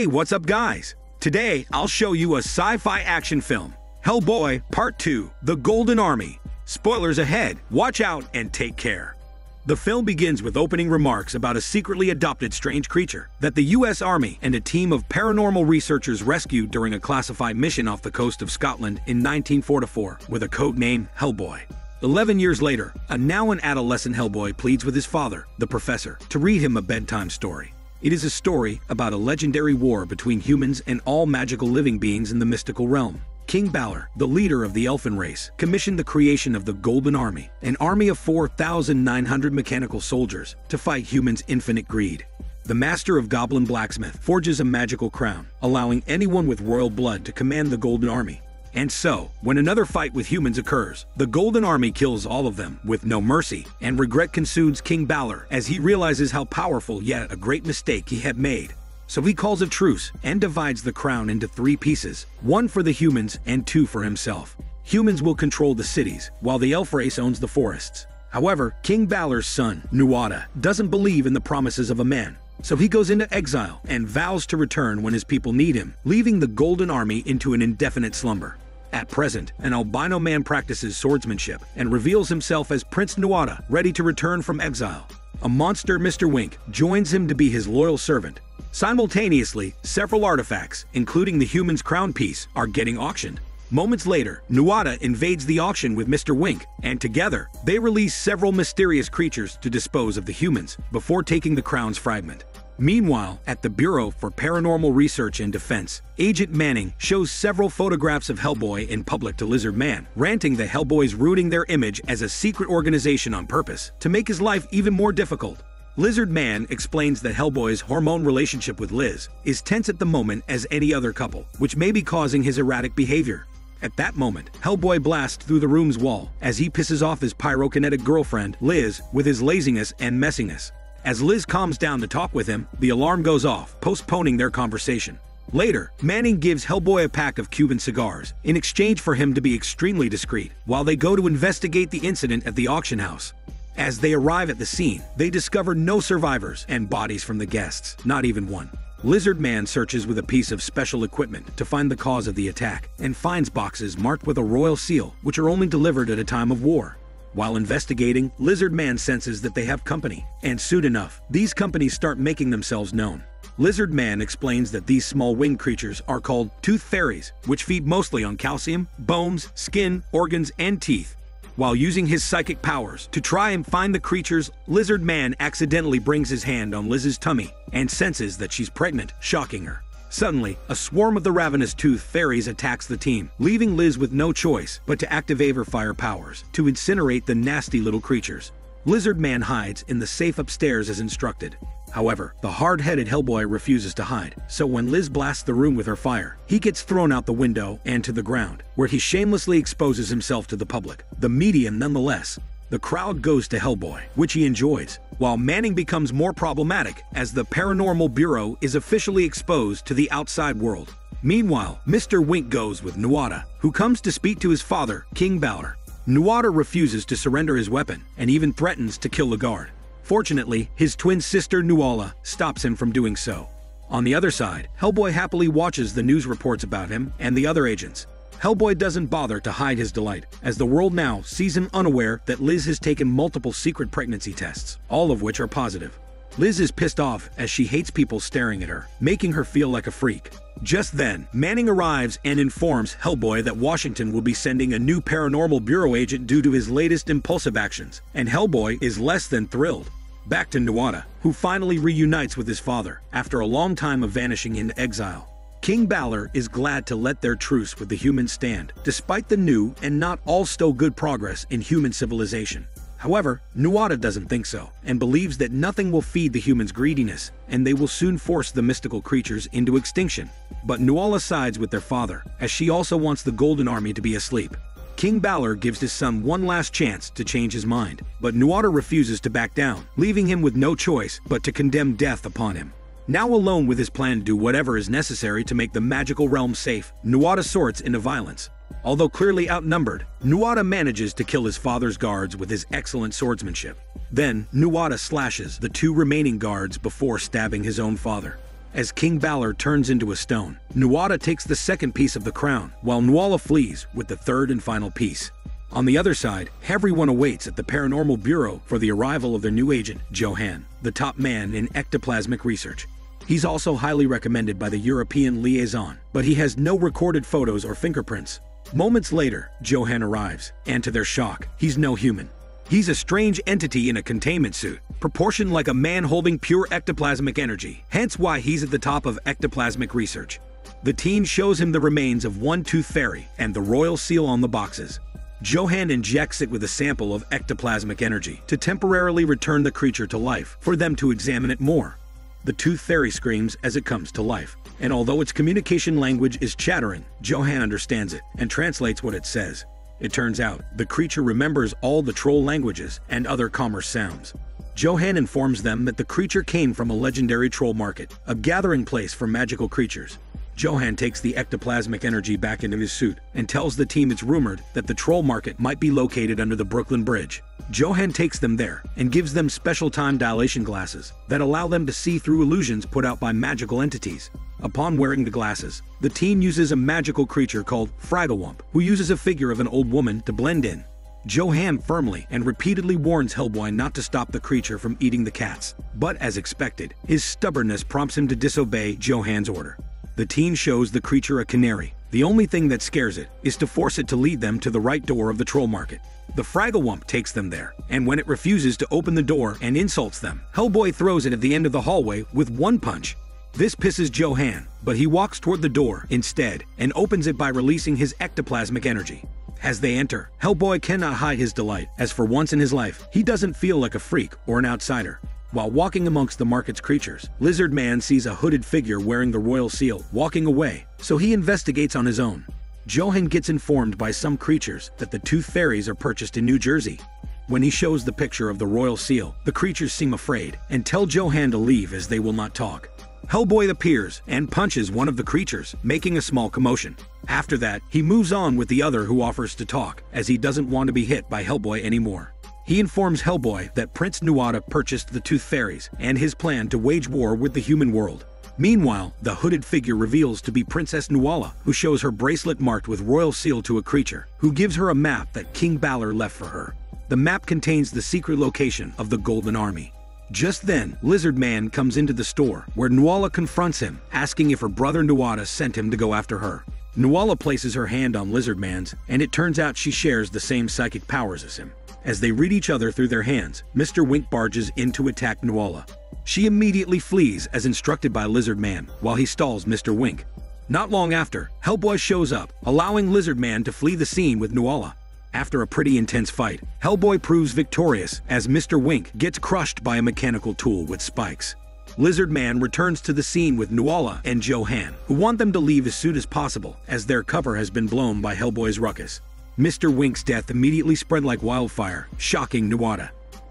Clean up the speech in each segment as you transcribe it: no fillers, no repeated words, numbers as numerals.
Hey, what's up guys? Today, I'll show you a sci-fi action film, Hellboy Part 2, The Golden Army. Spoilers ahead, watch out and take care. The film begins with opening remarks about a secretly adopted strange creature that the US Army and a team of paranormal researchers rescued during a classified mission off the coast of Scotland in 1944 with a code name Hellboy. 11 years later, a now an adolescent Hellboy pleads with his father, the professor, to read him a bedtime story. It is a story about a legendary war between humans and all magical living beings in the mystical realm. King Balor, the leader of the elfin race, commissioned the creation of the Golden Army, an army of 4,900 mechanical soldiers, to fight humans' infinite greed. The master of Goblin Blacksmith forges a magical crown, allowing anyone with royal blood to command the Golden Army. And so, when another fight with humans occurs, the Golden Army kills all of them with no mercy, and regret consumes King Balor as he realizes how powerful yet a great mistake he had made. So he calls a truce and divides the crown into 3 pieces, 1 for the humans and 2 for himself. Humans will control the cities, while the elf race owns the forests. However, King Balor's son, Nuada, doesn't believe in the promises of a man. So he goes into exile and vows to return when his people need him, leaving the Golden Army into an indefinite slumber. At present, an albino man practices swordsmanship and reveals himself as Prince Nuada, ready to return from exile. A monster, Mr. Wink, joins him to be his loyal servant. Simultaneously, several artifacts, including the human's crown piece, are getting auctioned. Moments later, Nuada invades the auction with Mr. Wink, and together, they release several mysterious creatures to dispose of the humans before taking the crown's fragment. Meanwhile, at the Bureau for Paranormal Research and Defense, Agent Manning shows several photographs of Hellboy in public to Lizard Man, ranting that Hellboy's rooting their image as a secret organization on purpose to make his life even more difficult. Lizard Man explains that Hellboy's hormone relationship with Liz is tense at the moment as any other couple, which may be causing his erratic behavior. At that moment, Hellboy blasts through the room's wall as he pisses off his pyrokinetic girlfriend, Liz, with his laziness and messiness. As Liz calms down to talk with him, the alarm goes off, postponing their conversation. Later, Manning gives Hellboy a pack of Cuban cigars in exchange for him to be extremely discreet while they go to investigate the incident at the auction house. As they arrive at the scene, they discover no survivors and bodies from the guests, not even one. Lizard Man searches with a piece of special equipment to find the cause of the attack and finds boxes marked with a royal seal, which are only delivered at a time of war. While investigating, Lizard Man senses that they have company, and soon enough, these companies start making themselves known. Lizard Man explains that these small winged creatures are called tooth fairies, which feed mostly on calcium, bones, skin, organs, and teeth. While using his psychic powers to try and find the creatures, Lizard Man accidentally brings his hand on Liz's tummy and senses that she's pregnant, shocking her. Suddenly, a swarm of the ravenous tooth fairies attacks the team, leaving Liz with no choice but to activate her fire powers to incinerate the nasty little creatures. Lizard Man hides in the safe upstairs as instructed. However, the hard-headed Hellboy refuses to hide, so when Liz blasts the room with her fire, he gets thrown out the window and to the ground, where he shamelessly exposes himself to the public, the media nonetheless. The crowd goes to Hellboy, which he enjoys, while Manning becomes more problematic as the Paranormal Bureau is officially exposed to the outside world. Meanwhile, Mr. Wink goes with Nuada, who comes to speak to his father, King Balor. Nuada refuses to surrender his weapon and even threatens to kill the guard. Fortunately, his twin sister Nuala stops him from doing so. On the other side, Hellboy happily watches the news reports about him and the other agents. Hellboy doesn't bother to hide his delight, as the world now sees him unaware that Liz has taken multiple secret pregnancy tests, all of which are positive. Liz is pissed off as she hates people staring at her, making her feel like a freak. Just then, Manning arrives and informs Hellboy that Washington will be sending a new Paranormal Bureau agent due to his latest impulsive actions, and Hellboy is less than thrilled. Back to Nuada, who finally reunites with his father after a long time of vanishing into exile. King Balor is glad to let their truce with the humans stand, despite the new and not all still good progress in human civilization. However, Nuada doesn't think so, and believes that nothing will feed the humans' greediness, and they will soon force the mystical creatures into extinction. But Nuala sides with their father, as she also wants the Golden Army to be asleep. King Balor gives his son one last chance to change his mind, but Nuada refuses to back down, leaving him with no choice but to condemn death upon him. Now alone with his plan to do whatever is necessary to make the magical realm safe, Nuada sorts into violence. Although clearly outnumbered, Nuada manages to kill his father's guards with his excellent swordsmanship. Then, Nuada slashes the 2 remaining guards before stabbing his own father. as King Balor turns into a stone. Nuada takes the second piece of the crown, while Nuala flees with the third and final piece. On the other side, everyone awaits at the Paranormal Bureau for the arrival of their new agent, Johan, the top man in ectoplasmic research. He's also highly recommended by the European liaison, but he has no recorded photos or fingerprints. Moments later, Johan arrives, and to their shock, he's no human. He's a strange entity in a containment suit, proportioned like a man holding pure ectoplasmic energy, hence why he's at the top of ectoplasmic research. The team shows him the remains of one tooth fairy and the royal seal on the boxes. Johan injects it with a sample of ectoplasmic energy to temporarily return the creature to life for them to examine it more. The tooth fairy screams as it comes to life, and although its communication language is chattering, Johan understands it and translates what it says. It turns out, the creature remembers all the troll languages and other commerce sounds. Johan informs them that the creature came from a legendary troll market, a gathering place for magical creatures. Johan takes the ectoplasmic energy back into his suit and tells the team it's rumored that the troll market might be located under the Brooklyn Bridge. Johan takes them there and gives them special time dilation glasses that allow them to see through illusions put out by magical entities. Upon wearing the glasses, the team uses a magical creature called Fragglewump, who uses a figure of an old woman to blend in. Johan firmly and repeatedly warns HELLBOY not to stop the creature from eating the cats, but as expected, his stubbornness prompts him to disobey Johan's order. The team shows the creature a canary. The only thing that scares it is to force it to lead them to the right door of the troll market. The Fragglewump takes them there, and when it refuses to open the door and insults them, HELLBOY throws it at the end of the hallway with one punch. This pisses Johan, but he walks toward the door instead and opens it by releasing his ectoplasmic energy. As they enter, HELLBOY cannot hide his delight, as for once in his life, he doesn't feel like a freak or an outsider. While walking amongst the market's creatures, Lizard Man sees a hooded figure wearing the royal seal walking away, so he investigates on his own. Johan gets informed by some creatures that the tooth fairies are purchased in New Jersey. When he shows the picture of the royal seal, the creatures seem afraid and tell Johan to leave as they will not talk. HELLBOY appears and punches one of the creatures, making a small commotion. After that, he moves on with the other who offers to talk, as he doesn't want to be hit by HELLBOY anymore. He informs HELLBOY that Prince Nuada purchased the Tooth Fairies and his plan to wage war with the human world. Meanwhile, the hooded figure reveals to be Princess Nuala, who shows her bracelet marked with royal seal to a creature, who gives her a map that King Balor left for her. The map contains the secret location of the Golden Army. Just then, Lizard Man comes into the store, where Nuala confronts him, asking if her brother Nuada sent him to go after her. Nuala places her hand on Lizard Man's, and it turns out she shares the same psychic powers as him. As they read each other through their hands, Mr. Wink barges in to attack Nuala. She immediately flees as instructed by Lizard Man, while he stalls Mr. Wink. Not long after, HELLBOY shows up, allowing Lizard Man to flee the scene with Nuala. After a pretty intense fight, HELLBOY proves victorious as Mr. Wink gets crushed by a mechanical tool with spikes. Lizard Man returns to the scene with Nuala and Johan, who want them to leave as soon as possible as their cover has been blown by HELLBOY's ruckus. Mr. Wink's death immediately spread like wildfire, shocking Nuada.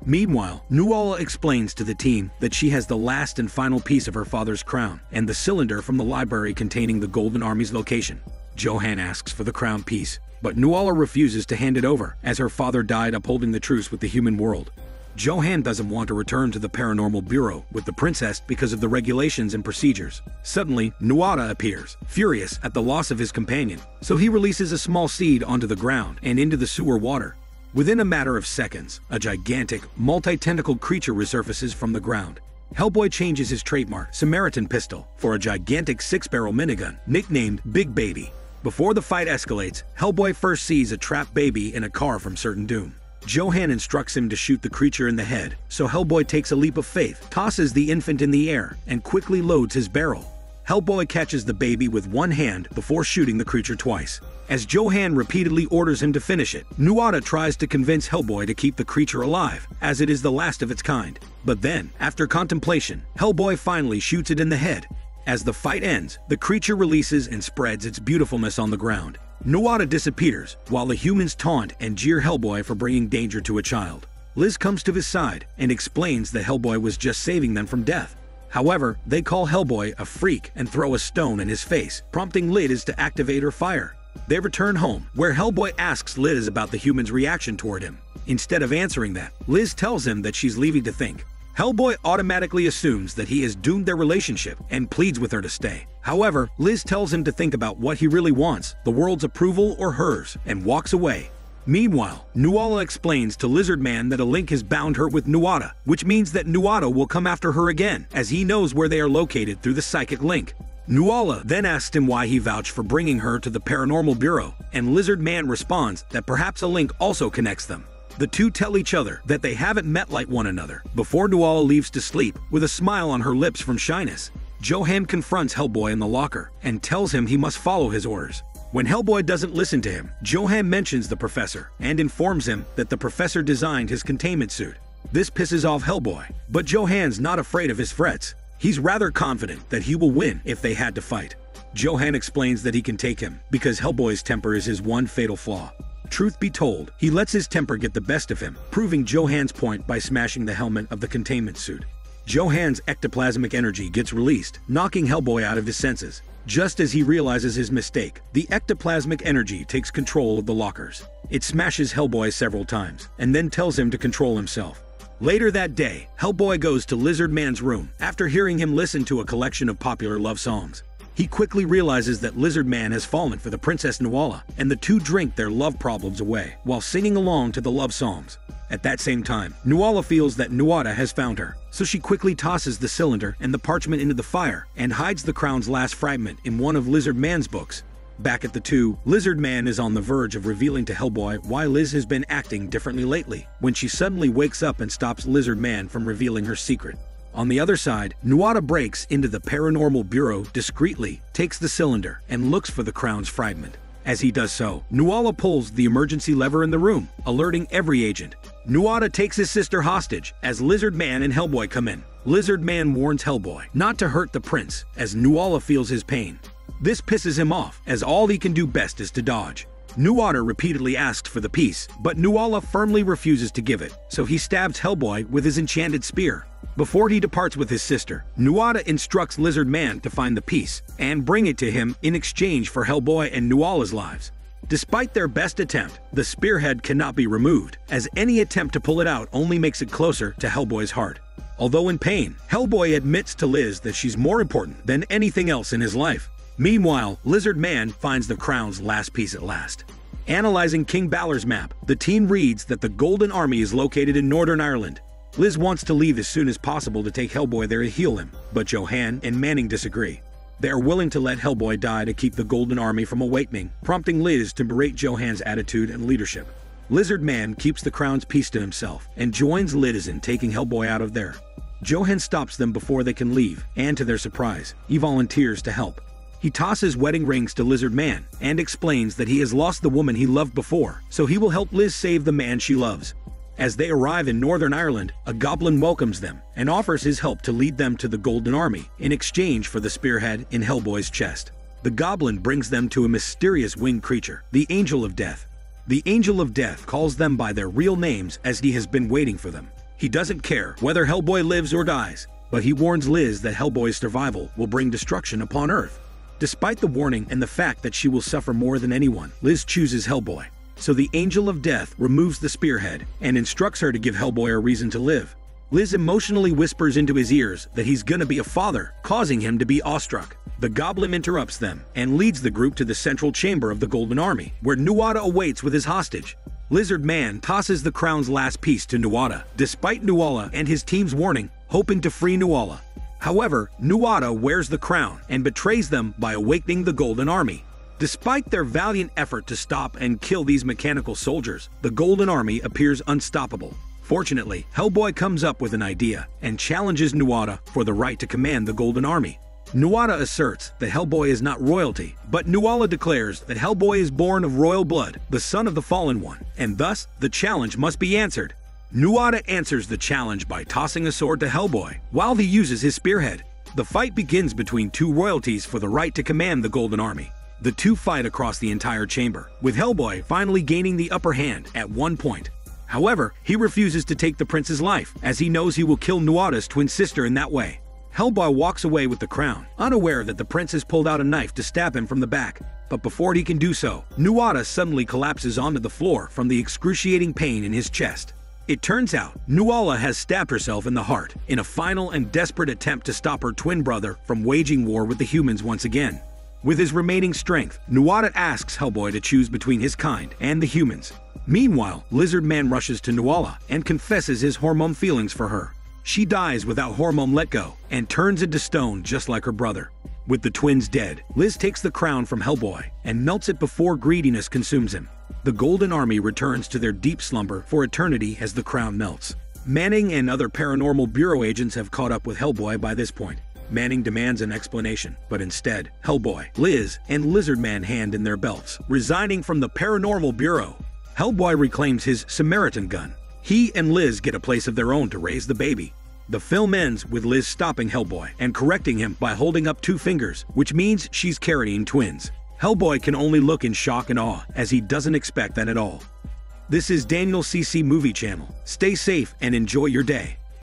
Meanwhile, Nuala explains to the team that she has the last and final piece of her father's crown and the cylinder from the library containing the Golden Army's location. Johan asks for the crown piece, but Nuala refuses to hand it over as her father died upholding the truce with the human world. Johan doesn't want to return to the Paranormal Bureau with the princess because of the regulations and procedures. Suddenly, Nuada appears, furious at the loss of his companion, so he releases a small seed onto the ground and into the sewer water. Within a matter of seconds, a gigantic, multi-tentacled creature resurfaces from the ground. HELLBOY changes his trademark Samaritan pistol for a gigantic 6-barrel minigun, nicknamed Big Baby. Before the fight escalates, HELLBOY first sees a trapped baby in a car from certain doom. Johan instructs him to shoot the creature in the head, so HELLBOY takes a leap of faith, tosses the infant in the air, and quickly loads his barrel. HELLBOY catches the baby with one hand before shooting the creature twice. As Johan repeatedly orders him to finish it, Nuada tries to convince HELLBOY to keep the creature alive, as it is the last of its kind. But then, after contemplation, HELLBOY finally shoots it in the head. As the fight ends, the creature releases and spreads its beautifulness on the ground. Nuada disappears, while the humans taunt and jeer HELLBOY for bringing danger to a child. Liz comes to his side and explains that HELLBOY was just saving them from death. However, they call HELLBOY a freak and throw a stone in his face, prompting Liz to activate her fire. They return home, where HELLBOY asks Liz about the humans' reaction toward him. Instead of answering that, Liz tells him that she's leaving to think. Hellboy automatically assumes that he has doomed their relationship and pleads with her to stay. However, Liz tells him to think about what he really wants, the world's approval or hers, and walks away. Meanwhile, Nuala explains to Lizard Man that a link has bound her with Nuada, which means that Nuada will come after her again, as he knows where they are located through the psychic link. Nuala then asks him why he vouched for bringing her to the Paranormal Bureau, and Lizard Man responds that perhaps a link also connects them. The two tell each other that they haven't met like one another, before Nuala leaves to sleep, with a smile on her lips from shyness. Johan confronts Hellboy in the locker, and tells him he must follow his orders. When Hellboy doesn't listen to him, Johan mentions the professor, and informs him that the professor designed his containment suit. This pisses off Hellboy, but Johan's not afraid of his threats. He's rather confident that he will win if they had to fight. Johan explains that he can take him, because Hellboy's temper is his one fatal flaw. Truth be told, he lets his temper get the best of him, proving Johan's point by smashing the helmet of the containment suit. Johan's ectoplasmic energy gets released, knocking Hellboy out of his senses. Just as he realizes his mistake, the ectoplasmic energy takes control of the lockers. It smashes Hellboy several times, and then tells him to control himself. Later that day, Hellboy goes to Lizard Man's room after hearing him listen to a collection of popular love songs. He quickly realizes that Lizard Man has fallen for the Princess Nuala, and the two drink their love problems away while singing along to the love songs. At that same time, Nuala feels that Nuada has found her, so she quickly tosses the cylinder and the parchment into the fire and hides the crown's last fragment in one of Lizard Man's books. Back at the two, Lizard Man is on the verge of revealing to Hellboy why Liz has been acting differently lately, when she suddenly wakes up and stops Lizard Man from revealing her secret. On the other side, Nuada breaks into the Paranormal Bureau discreetly, takes the cylinder, and looks for the crown's fragment. As he does so, Nuala pulls the emergency lever in the room, alerting every agent. Nuada takes his sister hostage as Lizard Man and Hellboy come in. Lizard Man warns Hellboy not to hurt the prince, as Nuala feels his pain. This pisses him off, as all he can do best is to dodge. Nuada repeatedly asks for the piece, but Nuala firmly refuses to give it, so he stabs Hellboy with his enchanted spear. Before he departs with his sister, Nuada instructs Lizard Man to find the piece and bring it to him in exchange for Hellboy and Nuala's lives. Despite their best attempt, the spearhead cannot be removed, as any attempt to pull it out only makes it closer to Hellboy's heart. Although in pain, Hellboy admits to Liz that she's more important than anything else in his life. Meanwhile, Lizard Man finds the crown's last piece at last. Analyzing King Balor's map, the team reads that the Golden Army is located in Northern Ireland. Liz wants to leave as soon as possible to take Hellboy there to heal him, but Johan and Manning disagree. They are willing to let Hellboy die to keep the Golden Army from awakening, prompting Liz to berate Johan's attitude and leadership. Lizard Man keeps the crown's piece to himself and joins Liz in taking Hellboy out of there. Johan stops them before they can leave, and to their surprise, he volunteers to help. He tosses wedding rings to Lizard Man and explains that he has lost the woman he loved before, so he will help Liz save the man she loves. As they arrive in Northern Ireland, a goblin welcomes them and offers his help to lead them to the Golden Army in exchange for the spearhead in Hellboy's chest. The goblin brings them to a mysterious winged creature, the Angel of Death. The Angel of Death calls them by their real names as he has been waiting for them. He doesn't care whether Hellboy lives or dies, but he warns Liz that Hellboy's survival will bring destruction upon Earth. Despite the warning and the fact that she will suffer more than anyone, Liz chooses Hellboy. So the Angel of Death removes the spearhead and instructs her to give Hellboy a reason to live. Liz emotionally whispers into his ears that he's gonna be a father, causing him to be awestruck. The goblin interrupts them and leads the group to the central chamber of the Golden Army, where Nuada awaits with his hostage. Lizard Man tosses the crown's last piece to Nuada, despite Nuala and his team's warning, hoping to free Nuala. However, Nuada wears the crown and betrays them by awakening the Golden Army. Despite their valiant effort to stop and kill these mechanical soldiers, the Golden Army appears unstoppable. Fortunately, Hellboy comes up with an idea and challenges Nuada for the right to command the Golden Army. Nuada asserts that Hellboy is not royalty, but Nuala declares that Hellboy is born of royal blood, the son of the Fallen One, and thus the challenge must be answered. Nuada answers the challenge by tossing a sword to Hellboy while he uses his spearhead. The fight begins between two royalties for the right to command the Golden Army. The two fight across the entire chamber, with Hellboy finally gaining the upper hand at one point. However, he refuses to take the prince's life, as he knows he will kill Nuada's twin sister in that way. Hellboy walks away with the crown, unaware that the prince has pulled out a knife to stab him from the back. But before he can do so, Nuada suddenly collapses onto the floor from the excruciating pain in his chest. It turns out, Nuala has stabbed herself in the heart in a final and desperate attempt to stop her twin brother from waging war with the humans once again. With his remaining strength, Nuala asks Hellboy to choose between his kind and the humans. Meanwhile, Lizard Man rushes to Nuala and confesses his hormone feelings for her. She dies without hormone let go and turns into stone just like her brother. With the twins dead, Liz takes the crown from Hellboy and melts it before greediness consumes him. The Golden Army returns to their deep slumber for eternity as the crown melts. Manning and other Paranormal Bureau agents have caught up with Hellboy by this point. Manning demands an explanation, but instead, Hellboy, Liz, and Lizard Man hand in their belts, resigning from the Paranormal Bureau. Hellboy reclaims his Samaritan gun. He and Liz get a place of their own to raise the baby. The film ends with Liz stopping Hellboy and correcting him by holding up 2 fingers, which means she's carrying twins. Hellboy can only look in shock and awe, as he doesn't expect that at all. This is Daniel CC Movie Channel. Stay safe and enjoy your day.